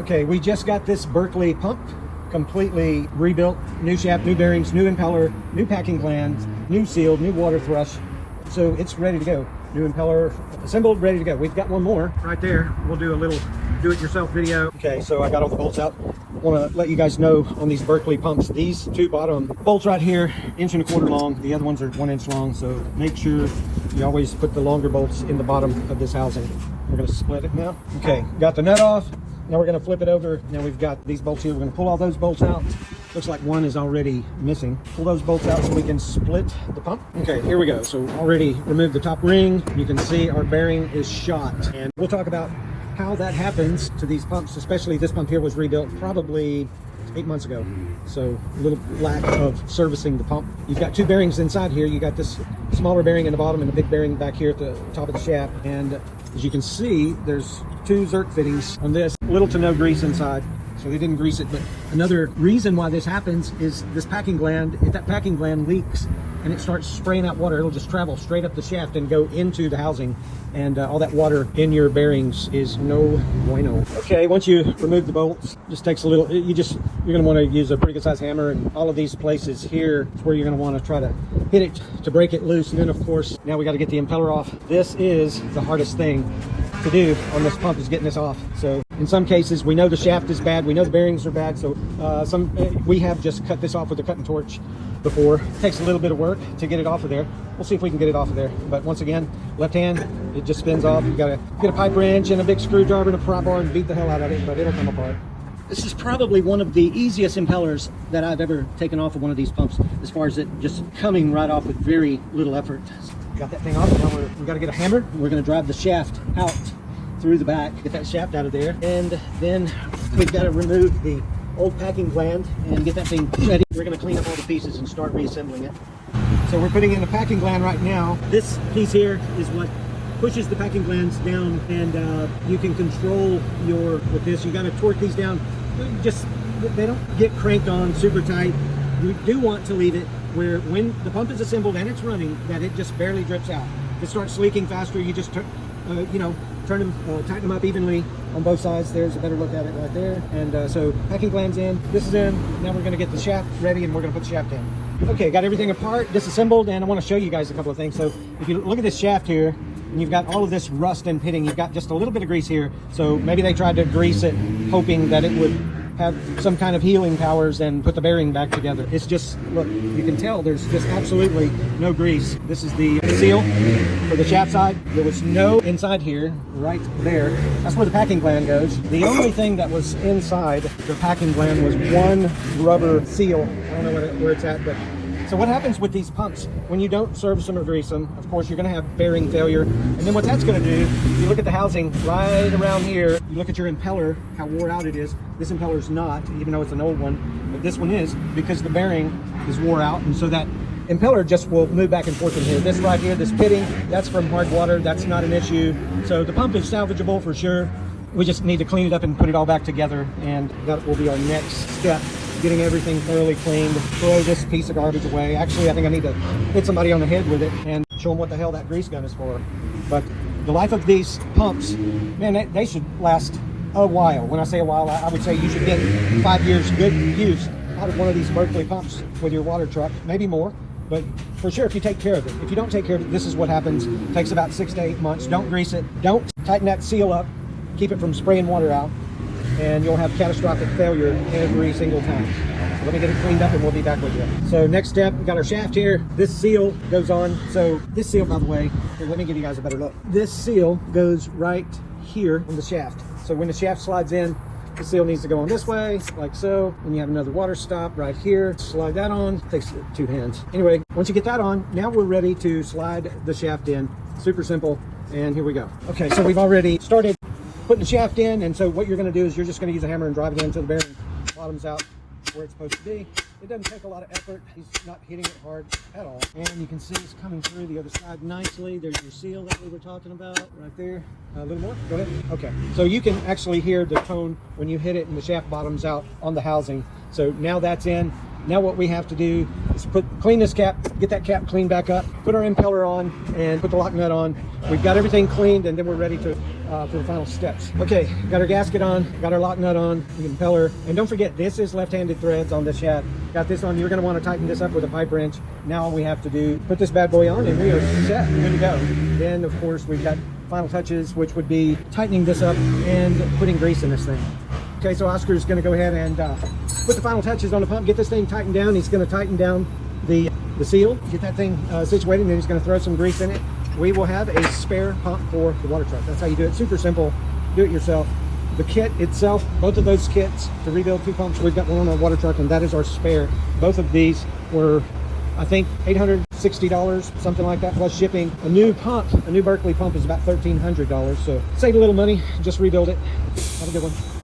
Okay, we just got this Berkeley pump completely rebuilt. New shaft, new bearings, new impeller, new packing glands, new seal, new water thrush. So it's ready to go. New impeller assembled, ready to go. We've got one more right there. We'll do a little do-it-yourself video. Okay, so I got all the bolts out. I want to let you guys know on these Berkeley pumps, these two bottom bolts right here, 1.25 inch long. The other ones are 1 inch long. So make sure you always put the longer bolts in the bottom of this housing. We're going to split it now. Okay, got the nut off. Now we're going to flip it over. Now we've got these bolts here. We're going to pull all those bolts out. Looks like one is already missing. Pull those bolts out so we can split the pump. Okay, here we go. So already removed the top ring. You can see our bearing is shot. And we'll talk about how that happens to these pumps, especially this pump here was rebuilt probably 8 months ago. So a little lack of servicing the pump. You've got two bearings inside here. You got this smaller bearing in the bottom and a big bearing back here at the top of the shaft. And as you can see, there's two Zerk fittings on this. Little to no grease inside, so they didn't grease it. But another reason why this happens is this packing gland. If that packing gland leaks and it starts spraying out water, it'll just travel straight up the shaft and go into the housing. And all that water in your bearings is no bueno. Okay, once you remove the bolts, just takes a little, you're gonna wanna use a pretty good size hammer, and all of these places here is where you're gonna wanna try to hit it to break it loose. And then of course, now we gotta get the impeller off. This is the hardest thing to do on this pump, is getting this off. So in some cases, we know the shaft is bad, we know the bearings are bad, so we have just cut this off with a cutting torch before. It takes a little bit of work to get it off of there. We'll see if we can get it off of there. But once again, left hand, it just spins off. You gotta get a pipe wrench and a big screwdriver and a pry bar and beat the hell out of it, but it'll come apart. This is probably one of the easiest impellers that I've ever taken off of one of these pumps, as far as it just coming right off with very little effort. Got that thing off. Now we got to get a hammer. We're going to drive the shaft out through the back, get that shaft out of there, and then we've got to remove the old packing gland and get that thing ready. We're going to clean up all the pieces and start reassembling it. So we're putting in the packing gland right now. This piece here is what pushes the packing glands down, and you can control with this. You got to torque these down. Just they don't get cranked on super tight. You do want to leave it where when the pump is assembled and it's running, that it just barely drips out. If it starts leaking faster, you just tighten them up evenly on both sides. There's a better look at it right there. And so packing glands in, this is in. Now we're going to get the shaft ready, and we're going to put the shaft in. Okay, got everything apart, disassembled, and I want to show you guys a couple of things. So if you look at this shaft here, and you've got all of this rust and pitting, you've got just a little bit of grease here. So maybe they tried to grease it hoping that it would have some kind of healing powers and put the bearing back together. It's just, look, you can tell there's just absolutely no grease. This is the seal for the shaft side. There was no inside here, right there. That's where the packing gland goes. The only thing that was inside the packing gland was one rubber seal. I don't know where it's at, but so what happens with these pumps when you don't service them or grease them? Of course, you're going to have bearing failure. And then what that's going to do, you look at the housing right around here, you look at your impeller, how wore out it is. This impeller is not, even though it's an old one, but this one is, because the bearing is wore out. And so that impeller just will move back and forth in here. This right here, this pitting, that's from hard water. That's not an issue. So the pump is salvageable for sure. We just need to clean it up and put it all back together. And that will be our next step. Getting everything thoroughly cleaned, throw this piece of garbage away. Actually, I think I need to hit somebody on the head with it and show them what the hell that grease gun is for. But the life of these pumps, man, they should last a while. When I say a while, I would say you should get 5 years good use out of one of these Berkeley pumps with your water truck, maybe more. But for sure, if you take care of it. If you don't take care of it, this is what happens. It takes about 6 to 8 months. Don't grease it. Don't tighten that seal up. Keep it from spraying water out. And you'll have catastrophic failure every single time. So let me get it cleaned up and we'll be back with you. So next step, we got our shaft here. This seal goes on. So this seal, by the way, here, let me give you guys a better look. This seal goes right here on the shaft. So when the shaft slides in, the seal needs to go on this way, like so. And you have another water stop right here. Slide that on, takes 2 hands. Anyway, once you get that on, now we're ready to slide the shaft in. Super simple, and here we go. Okay, so we've already started putting the shaft in, and so what you're going to do is you're just going to use a hammer and drive it in until the bearing bottoms out where it's supposed to be. It doesn't take a lot of effort. He's not hitting it hard at all. And you can see it's coming through the other side nicely. There's your seal that we were talking about right there. A little more, go ahead. Okay, so you can actually hear the tone when you hit it and the shaft bottoms out on the housing. So now that's in. Now what we have to do is is clean this cap, get that cap cleaned back up, put our impeller on, and put the lock nut on. We've got everything cleaned, and then we're ready to for the final steps. Okay, got our gasket on, got our lock nut on, the impeller, and don't forget, this is left-handed threads on this shaft. Got this on. You're going to want to tighten this up with a pipe wrench. Now all we have to do, put this bad boy on, and we are set, good to go. Then, of course, we've got final touches, which would be tightening this up and putting grease in this thing. Okay, so Oscar's going to go ahead and put the final touches on the pump, get this thing tightened down. He's going to tighten down the seal, get that thing situated, and then he's going to throw some grease in it. We will have a spare pump for the water truck. That's how you do it. Super simple. Do it yourself. The kit itself, both of those kits to rebuild 2 pumps, we've got one on our water truck, and that is our spare. Both of these were, I think, $860, something like that, plus shipping. A new pump, a new Berkeley pump, is about $1,300. So save a little money, just rebuild it. Have a good one.